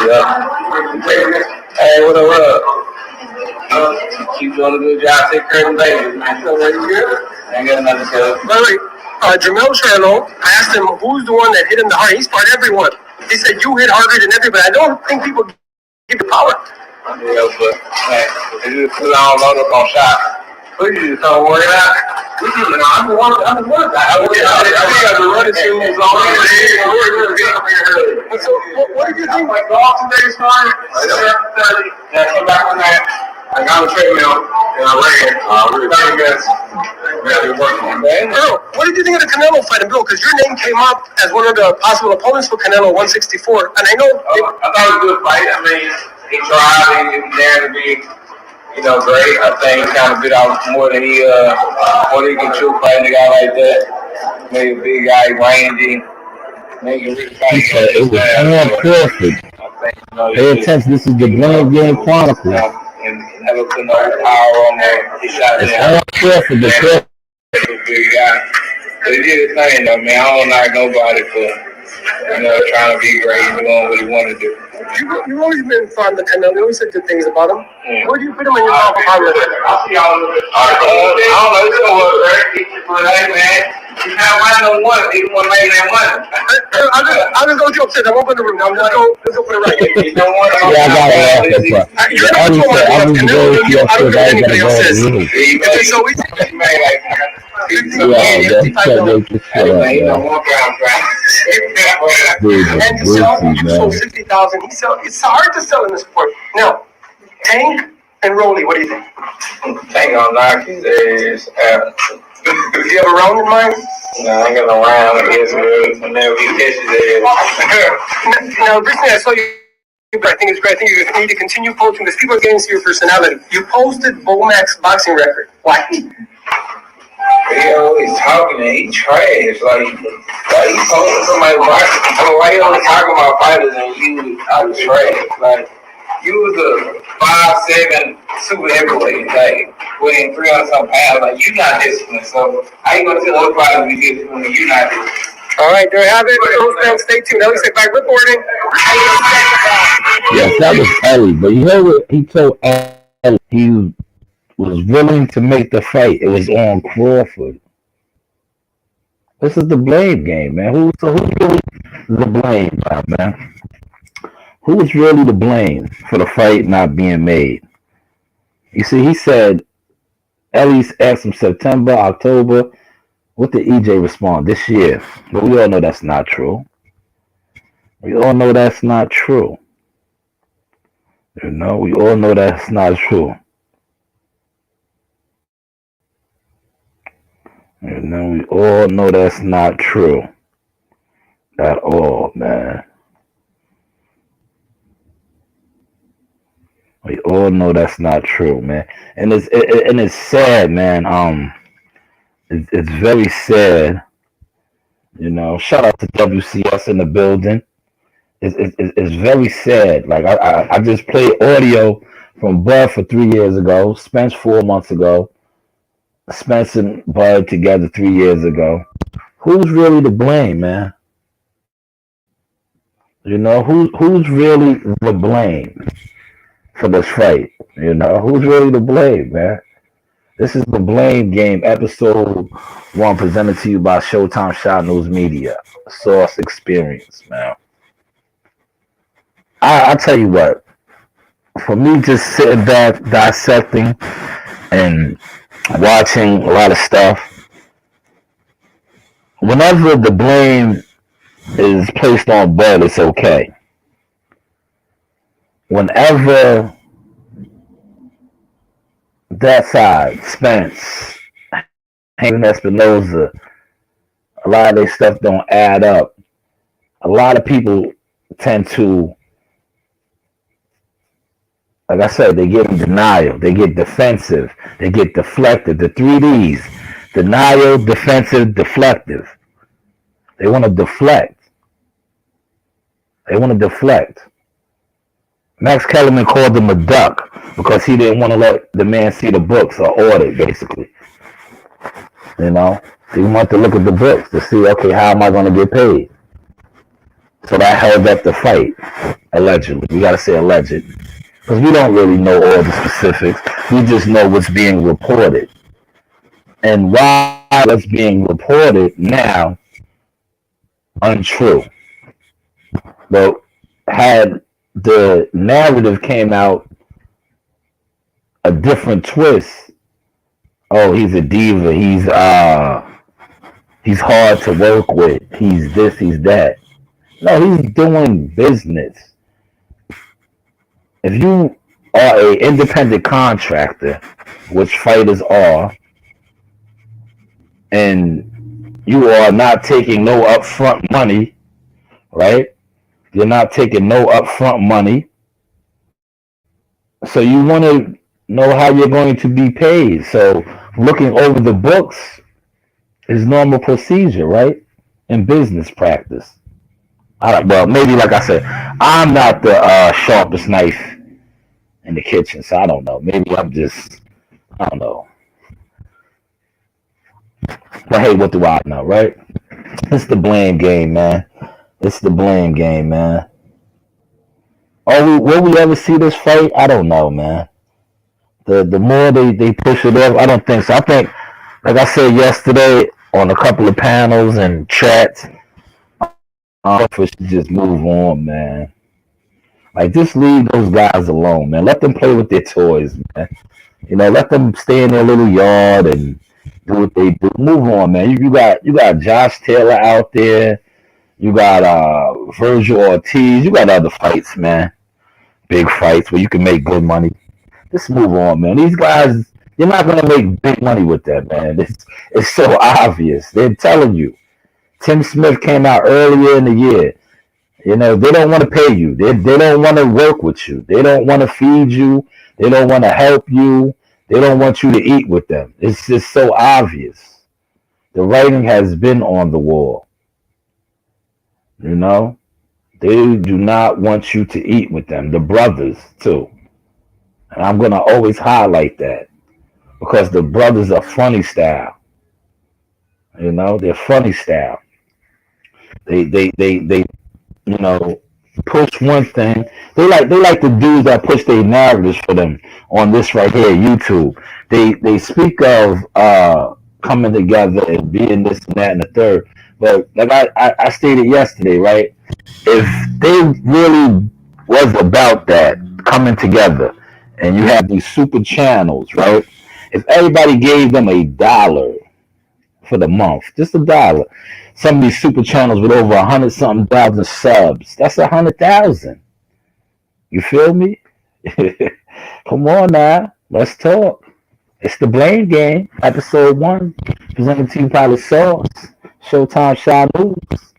Yeah. Hey, what up? Keep doing a good job. Take care of the babies, man. Ain't got nothing to say. By the way, Jamal Charlo, I asked him who's the one that hit him the hardest. He sparred everyone. He said you hit harder than everybody. I don't think people give you power. Yeah, but man, it's just because I don't load up on shots. We just don't work out. I'm the one. I think I the running shoes on. So, what did you think? Like the off days fine. I came back one night. I got on the treadmill and I ran. Really 30 minutes. Really working on that. Earl, what did you think of the Canelo fight in Bill? Because your name came up as one of the possible opponents for Canelo 164, and I know. I thought it was a good fight. I mean, he tried. He was there to be, great. I think he kind of bit out more than he can chew fighting a guy like that. Maybe a big guy, rangy. He said it was on Crawford. Pay attention. This is the Blame Game Chronicles. And never put no power on there. He shot It's down. on Crawford. The Crawford. Big guy. But he did his thing though, man. I don't knock nobody for, trying to be great and doing what he wanted to do. You've always been fond of Canelo. You always said good things about him. Yeah. Where do you put him in your top five? I see y'all a little bit. I don't know. It's going to work, right? But hey, man, he's not winning no one. He's one making that money. I'll just go to you upstairs. I won't go in the room. Let's go for the right. He's no one. Yeah, I got it. I don't know anybody else says. It's so easy. And you sold 60,000. It's hard to sell in the sport. Now, Tank and Rolly, what do you think? Tank on knock his ass out. Do you have a round in mind? No, I ain't got no round against him. Whenever he catches his ass. Now, recently I saw you. I think it's great. I think you need to continue posting because people are getting to your personality. You posted Bomac's boxing record. Why? He always talking and he trash. Like he posting somebody boxing. I mean, why you always talking about fighters and you out of trash? Like, you was a 5'7" super heavyweight, like weighing 300 some pounds. Like, you not disciplined. So how you gonna tell other fighters be disciplined when you not disciplined? All right, there you have it. Fans, stay tuned. Ellie said back reporting. Yes, that was Ellie, but you know what he told Ellie? He was willing to make the fight. It was on Crawford. This is the blame game, man. Who's really the blame, man? Who was really to blame for the fight not being made? You see, he said, Ellie's asked him September, October. What did EJ respond? This year. But we all know that's not true. We all know that's not true. We all know that's not true. We all know that's not true. At all, man. We all know that's not true, man. And it's sad, man. It's very sad. Shout out to WCS in the building. It's very sad. Like I just played audio from Bud for 3 years ago, Spence 4 months ago, Spence and Bud together 3 years ago. Who's really to blame, man? Who's really the blame for this fight? Who's really to blame, man? This is the Blame Game, episode 1, presented to you by Showtime Shanewz Media, Source Experience, man. I tell you what, for me just sitting back, dissecting and watching a lot of stuff, whenever the blame is placed on Bud, it's okay. Whenever that side, Spence, Hayden Espinoza, a lot of their stuff don't add up. A lot of people tend to, like I said, they get in denial, they get defensive, they get deflected. The 3 Ds, denial, defensive, deflective. They want to deflect. Max Kellerman called him a duck because he didn't want to let the man see the books or audit, basically. He wanted to look at the books to see, okay, how am I going to get paid? So that held up the fight, allegedly. We got to say alleged. Because we don't really know all the specifics. We just know what's being reported. And why what's being reported now, untrue. But had the narrative came out a different twist. Oh, he's a diva. He's hard to work with. He's this, he's that. No, he's doing business. If you are an independent contractor, which fighters are, and you are not taking no upfront money, right? You're not taking no upfront money. So you want to know how you're going to be paid. So looking over the books is normal procedure, right? In business practice. Well, maybe like I said, I'm not the sharpest knife in the kitchen, so I don't know. Maybe I don't know. But hey, what do I know, right? It's the blame game, man. It's the blame game, man. Will we ever see this fight? I don't know, man. The more they push it off, I don't think so. I think, like I said yesterday on a couple of panels and chats, we should just move on, man. Like, just leave those guys alone, man. Let them play with their toys, man. Let them stay in their little yard and do what they do. Move on, man. You got Josh Taylor out there. You got Virgil Ortiz. You got other fights, man. Big fights where you can make good money. Just move on, man. These guys, you're not gonna make big money with that, man. It's so obvious. They're telling you. Tim Smith came out earlier in the year. They don't want to pay you. They don't want to work with you. They don't want to feed you. They don't want to help you. They don't want you to eat with them. It's just so obvious. The writing has been on the wall. They do not want you to eat with them. The brothers, too. And I'm going to always highlight that because the brothers are funny style. They're funny style. They push one thing. They like the dudes that push their narratives for them on this right here, YouTube. They speak of coming together and being this and that and the third. But like I stated yesterday, right? If they really was about that coming together, and you have these super channels, right? If everybody gave them $1 for the month, just $1. Some of these super channels with over 100-something thousand subs. That's 100,000. You feel me? Come on now, let's talk. It's the blame game, episode 1, presented to you by the Sauce, Showtime Shanewz.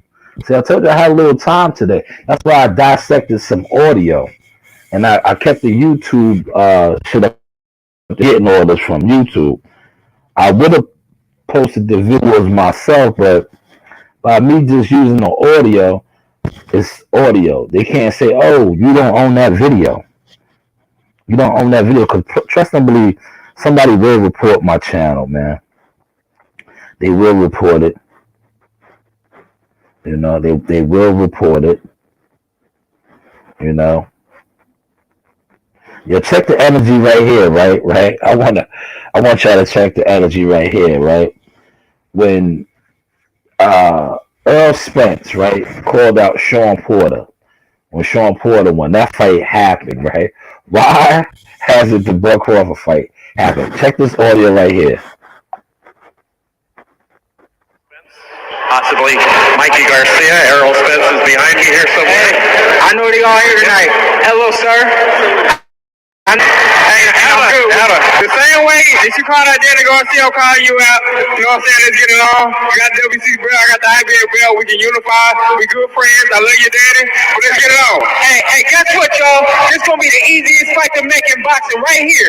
See, I told you I had a little time today. That's why I dissected some audio, and I kept the YouTube shit up, getting all this from YouTube. I would have posted the videos myself, but by me just using the audio, it's audio. They can't say, oh, you don't own that video. You don't own that video. Because trust and believe, somebody will report my channel, man. They will report it. They will report it. Check the energy right here, right? I want y'all to check the energy right here, right? When Earl Spence, right, called out Sean Porter. When Sean Porter won, that fight happened, right? Why hasn't the Bud Crawford fight happened? Check this audio right here. Possibly Mikey Garcia. Errol Spence is behind me here somewhere. I know they all here tonight. Hello, sir. The same way that you call out Danny Garcia, I'll call you out. You know what I'm saying? Let's get it on. You got the WC belt, I got the IBA belt. We can unify. We good friends. I love you, Danny. But let's get it on. Hey, guess what, y'all? This gonna be the easiest fight to make in boxing right here.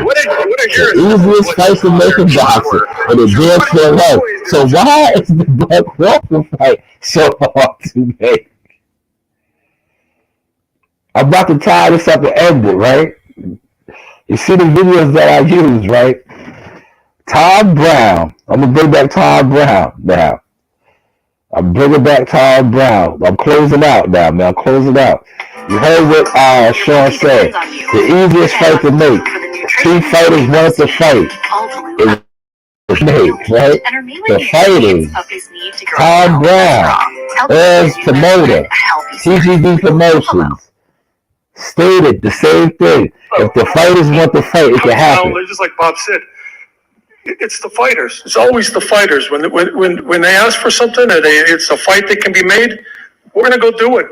What is yours? The easiest fight to make in boxing, but it did feel right. So why is the Bud Crawford fight so hard to make? I'm about to tie this up and end it, right? You see the videos that I use, right? Todd Brown. I'm going to bring back Todd Brown now. I'm bringing back Todd Brown. I'm closing out now, man. I'm closing out. You heard what Sean said. The easiest fight to make. 2 fighters wanted to fight. It was made, right? The fighters. Todd Brown. Er's promoter. TGB Promotions. stated the same thing. If the fighters want to fight, it can happen. Just like Bob said, it's the fighters. It's always the fighters. When they ask for something and it's a fight that can be made, we're gonna go do it.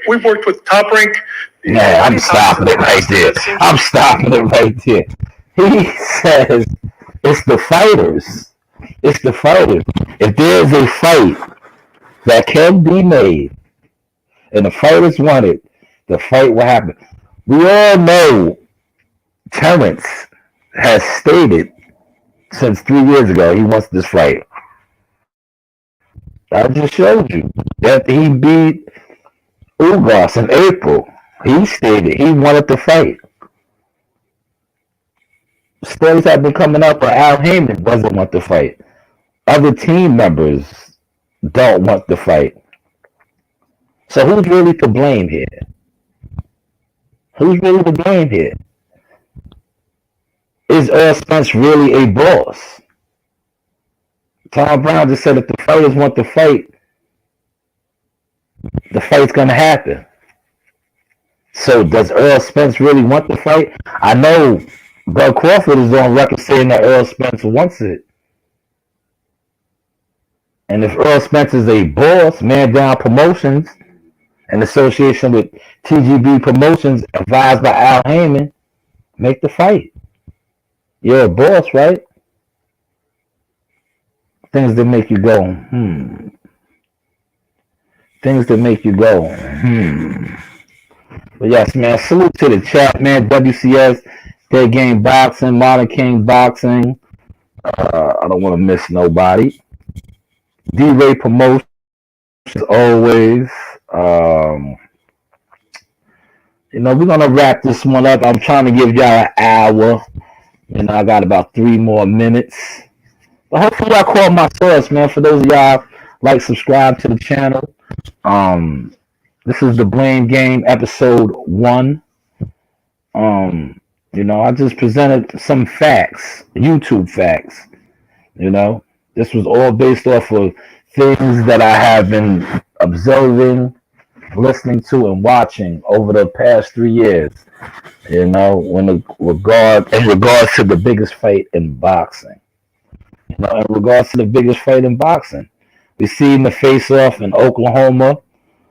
We've worked with top rank. Man, I'm stopping it right there. I'm stopping it right there. He says it's the fighters. It's the fighters. If there's a fight that can be made and the fighters want it, the fight will happen. We all know Terrence has stated since 3 years ago he wants this fight. I just showed you that he beat Ugas in April. He stated he wanted to fight. Stories have been coming up, but Al Heyman doesn't want to fight. Other team members don't want to fight. So who's really to blame here? Who's really to blame here? Is Earl Spence really a boss? Tom Brown just said if the fighters want to fight, the fight's going to happen. So does Earl Spence really want to fight? I know Bud Crawford is on record saying that Earl Spence wants it. And if Earl Spence is a boss, Man Down Promotions, in association with TGB Promotions, advised by Al Heyman, make the fight. You're a boss, right? Things that make you go, Things that make you go, But yes, man, salute to the chat, man. WCS, Dead Game Boxing, Modern King Boxing. I don't want to miss nobody. D-Ray Promotions, always. We're going to wrap this one up. I'm trying to give y'all an hour. I got about 3 more minutes. But hopefully I caught my source, man. For those of y'all subscribe to the channel. This is the Blame Game episode 1. I just presented some facts, YouTube facts. This was all based off of things that I have been observing, listening to, and watching over the past 3 years. In regards to the biggest fight in boxing. In regards to the biggest fight in boxing. We seen the face-off in Oklahoma.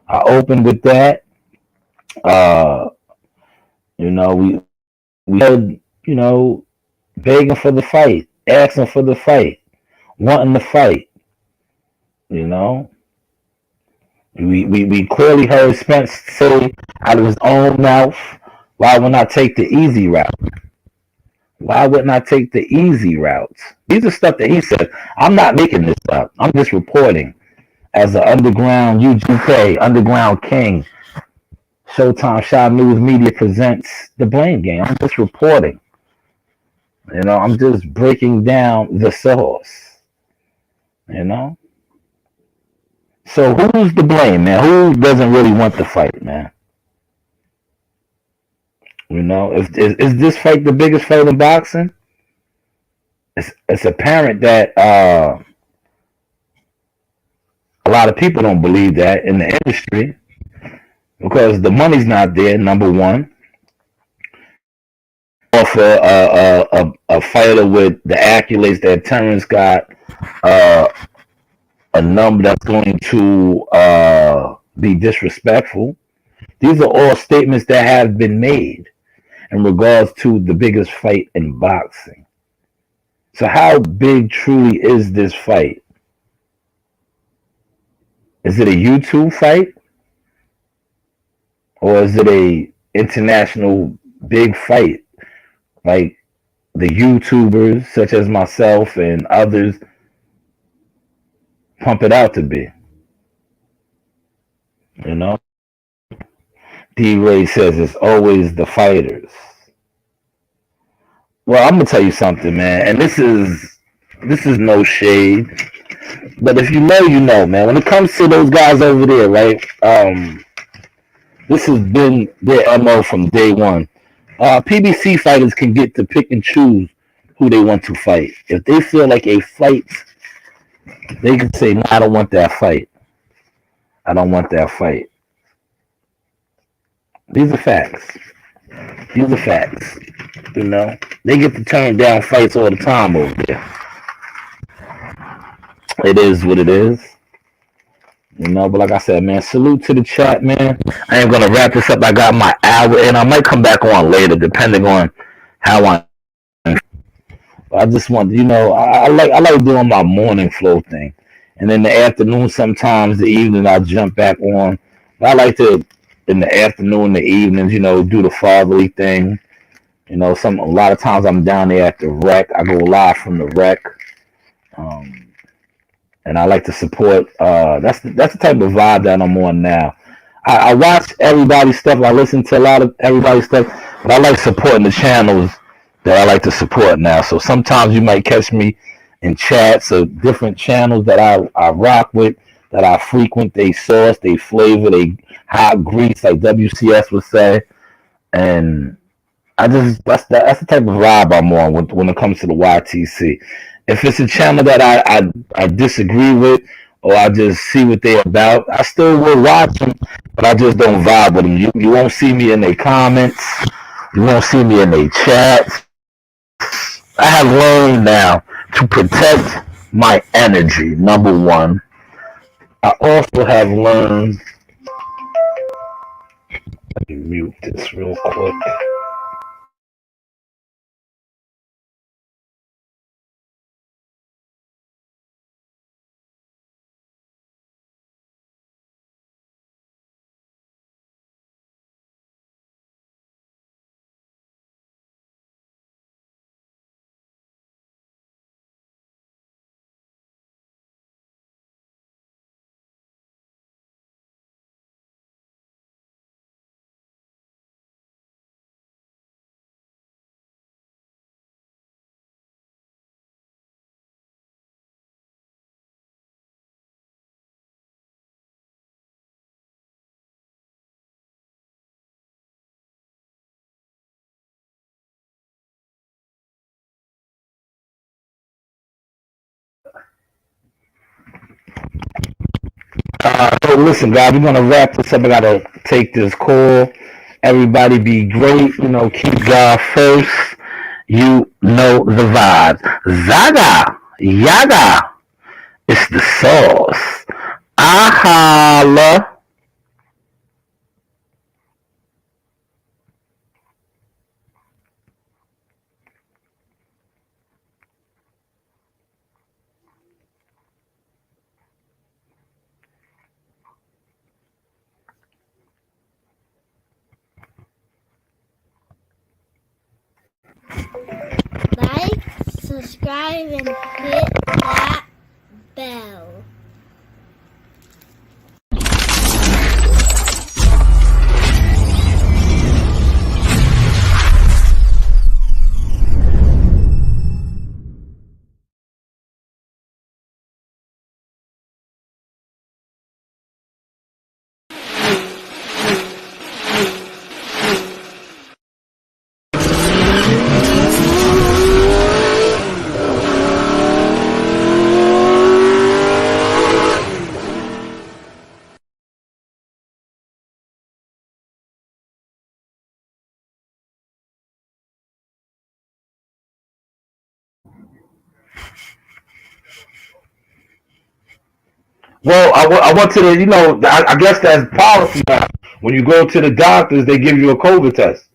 I opened with that. We had, begging for the fight, asking for the fight, wanting the fight. We clearly heard Spence say out of his own mouth, why wouldn't I take the easy route? Why wouldn't I take the easy route? These are stuff that he said. I'm not making this up. I'm just reporting as an underground UGK, underground king. Showtime Shanewz Media presents the Blame Game. I'm just reporting. I'm just breaking down the source. So who's to blame, man? Who doesn't really want the fight, man? Is this fight the biggest fight in boxing? It's apparent that a lot of people don't believe that in the industry because the money's not there, number one. Or for a fighter with the accolades that Terrence got, a number that's going to be disrespectful. These are all statements that have been made in regards to the biggest fight in boxing. So how big truly is this fight? Is it a YouTube fight? Or is it a international big fight? Like the YouTubers such as myself and others pump it out to be. D-Ray says it's always the fighters. Well, I'm gonna tell you something, man, and this is no shade, but if you know, man. When it comes to those guys over there, right? This has been their MO from day one. PBC fighters can get to pick and choose who they want to fight. If they feel like a fight, they can say, "No, I don't want that fight. I don't want that fight." These are facts. These are facts. You know, they get to turn down fights all the time over there. It is what it is. You know, but like I said, man, salute to the chat, man. I am gonna wrap this up. I got my hour, and I might come back on later, depending on how I just want, you know, I like doing my morning flow thing, and in the afternoon, sometimes the evening I jump back on. But I like to in the afternoon, the evenings, you know, do the fatherly thing. You know, a lot of times I'm down there at the rec. I go live from the rec. Um, and I like to support. That's the type of vibe that I'm on now. I watch everybody's stuff. I listen to a lot of everybody's stuff, but I like supporting the channels that I like to support now. So sometimes you might catch me in chats of different channels that I rock with, that I frequent. They sauce, they flavor, they hot grease, like WCS would say, and that's the type of vibe I'm on when it comes to the YTC. If it's a channel that I disagree with, or I just see what they're about, I still will watch them, but I just don't vibe with them. You won't see me in their comments. You won't see me in their chats. I have learned now to protect my energy, number one. I also have learned. Let me mute this real quick. So listen, guys, we're gonna wrap this up. I gotta take this call. Everybody be great. You know, keep God first. You know the vibes. Zaga, yaga. It's the sauce. Ahala. Like, subscribe, and hit that bell. Well, I went to the, you know, I guess that's policy now. When you go to the doctors, they give you a COVID test.